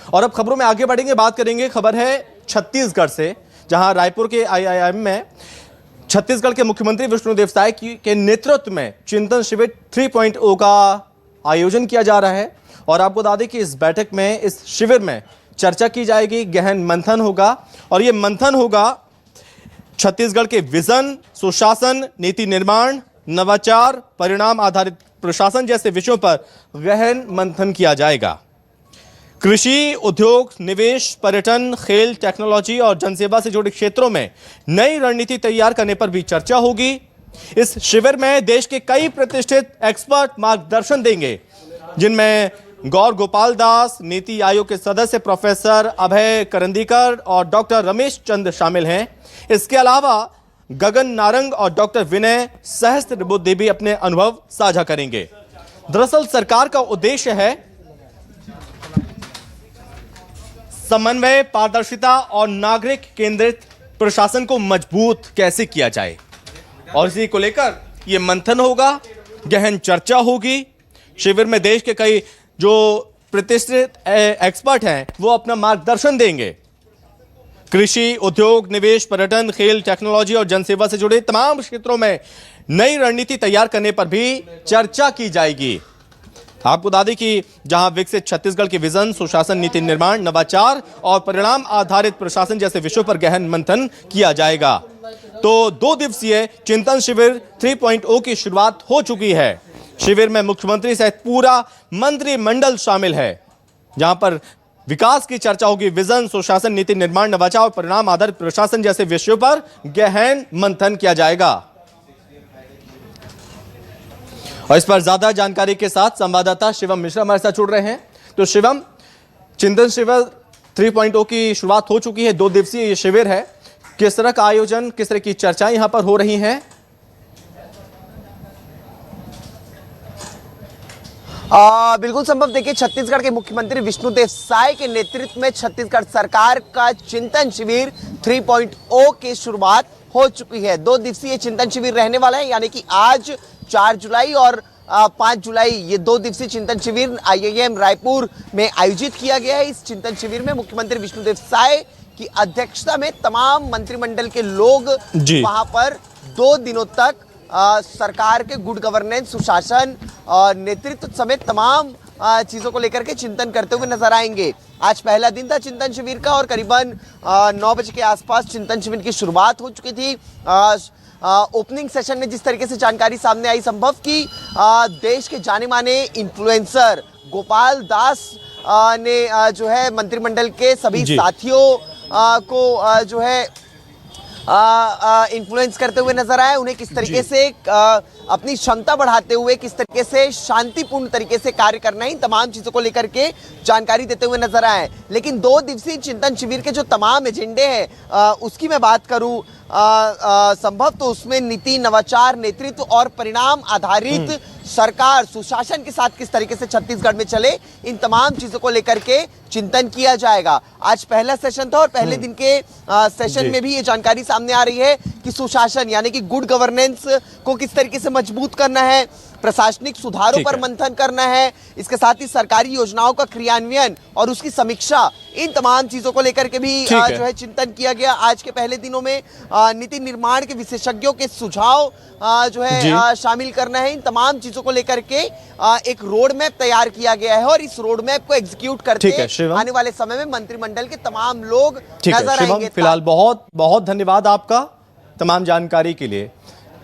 और अब खबरों में आगे बढ़ेंगे, बात करेंगे, खबर है छत्तीसगढ़ से, जहां रायपुर के आईआईएम में छत्तीसगढ़ के मुख्यमंत्री विष्णुदेव साय के नेतृत्व में चिंतन शिविर 3.0 का आयोजन किया जा रहा है। और आपको बता दें कि इस बैठक में, इस शिविर में चर्चा की जाएगी, गहन मंथन होगा। और यह मंथन होगा छत्तीसगढ़ के विजन, सुशासन, नीति निर्माण, नवाचार, परिणाम आधारित प्रशासन जैसे विषयों पर गहन मंथन किया जाएगा। कृषि, उद्योग, निवेश, पर्यटन, खेल, टेक्नोलॉजी और जनसेवा से जुड़े क्षेत्रों में नई रणनीति तैयार करने पर भी चर्चा होगी। इस शिविर में देश के कई प्रतिष्ठित एक्सपर्ट मार्गदर्शन देंगे, जिनमें गौर गोपाल दास, नीति आयोग के सदस्य प्रोफेसर अभय करंदीकर और डॉक्टर रमेश चंद शामिल हैं। इसके अलावा गगन नारंग और डॉक्टर विनय सहस्त्रबुद्धे भी अपने अनुभव साझा करेंगे। दरअसल सरकार का उद्देश्य है समन्वय, पारदर्शिता और नागरिक केंद्रित प्रशासन को मजबूत कैसे किया जाए, और इसी को लेकर यह मंथन होगा, गहन चर्चा होगी। शिविर में देश के कई जो प्रतिष्ठित एक्सपर्ट हैं वो अपना मार्गदर्शन देंगे। कृषि, उद्योग, निवेश, पर्यटन, खेल, टेक्नोलॉजी और जनसेवा से जुड़े तमाम क्षेत्रों में नई रणनीति तैयार करने पर भी चर्चा की जाएगी। आपको बता दें कि जहां विकसित छत्तीसगढ़ के विजन, सुशासन, नीति निर्माण, नवाचार और परिणाम आधारित प्रशासन जैसे विषयों पर गहन मंथन किया जाएगा। तो 2 दिवसीय चिंतन शिविर 3.0 की शुरुआत हो चुकी है। शिविर में मुख्यमंत्री सहित पूरा मंत्रिमंडल शामिल है, जहां पर विकास की चर्चा होगी। विजन, सुशासन, नीति निर्माण, नवाचार और परिणाम आधारित प्रशासन जैसे विषयों पर गहन मंथन किया जाएगा। और इस पर ज्यादा जानकारी के साथ संवाददाता शिवम मिश्रा हमारे साथ जुड़ रहे हैं। तो शिवम, चिंतन शिविर 3.0 की शुरुआत हो चुकी है, 2 दिवसीय ये शिविर है। किस तरह का आयोजन, किस तरह की चर्चाएं यहां पर हो रही हैं? बिल्कुल संभव। देखिए, छत्तीसगढ़ के मुख्यमंत्री विष्णुदेव साय के नेतृत्व में छत्तीसगढ़ सरकार का चिंतन शिविर 3.0 की शुरुआत हो चुकी है। 2 दिवसीय चिंतन शिविर रहने वाला है, यानी कि आज 4 जुलाई और 5 जुलाई ये 2 दिवसीय चिंतन शिविर आईआईएम रायपुर में आयोजित किया गया है। इस चिंतन शिविर में मुख्यमंत्री विष्णुदेव साय की अध्यक्षता में तमाम मंत्रिमंडल के लोग वहां पर 2 दिनों तक सरकार के गुड गवर्नेंस, सुशासन और नेतृत्व समेत तमाम चीजों को लेकर के चिंतन करते हुए नजर आएंगे। आज पहला दिन था चिंतन शिविर का और करीबन 9 बजे के आसपास चिंतन शिविर की शुरुआत हो चुकी थी। ओपनिंग सेशन में जिस तरीके से जानकारी सामने आई, संभव कि देश के जाने माने इन्फ्लुएंसर गोपाल दास ने जो है मंत्रिमंडल के सभी साथियों को जो है इन्फ्लुएंस करते हुए नजर आए। उन्हें किस तरीके से अपनी क्षमता बढ़ाते हुए किस तरीके से शांतिपूर्ण तरीके से कार्य करना है, इन तमाम चीजों को लेकर के जानकारी देते हुए नजर आए। लेकिन 2 दिवसीय चिंतन शिविर के जो तमाम एजेंडे हैं उसकी मैं बात करूं, संभव तो उसमें नीति, नवाचार, नेतृत्व और परिणाम आधारित सरकार, सुशासन के साथ किस तरीके से छत्तीसगढ़ में चले, इन तमाम चीजों को लेकर के चिंतन किया जाएगा। आज पहला सेशन था और पहले दिन के सेशन में भी ये जानकारी सामने आ रही है कि सुशासन यानी कि गुड गवर्नेंस को किस तरीके से मजबूत करना है, प्रशासनिक सुधारों पर मंथन करना है, इसके साथ ही सरकारी योजनाओं का क्रियान्वयन और उसकी समीक्षा, इन तमाम चीजों को लेकर के भी जो है चिंतन किया गया। आज के पहले दिनों में नीति निर्माण के विशेषज्ञों के सुझाव जो है शामिल करना है। इन तमाम चीजों को लेकर के एक रोड मैप तैयार किया गया है और इस रोड मैप को एग्जीक्यूट करते आने वाले समय में मंत्रिमंडल के तमाम लोग नजर आएंगे। फिलहाल बहुत बहुत धन्यवाद आपका तमाम जानकारी के लिए।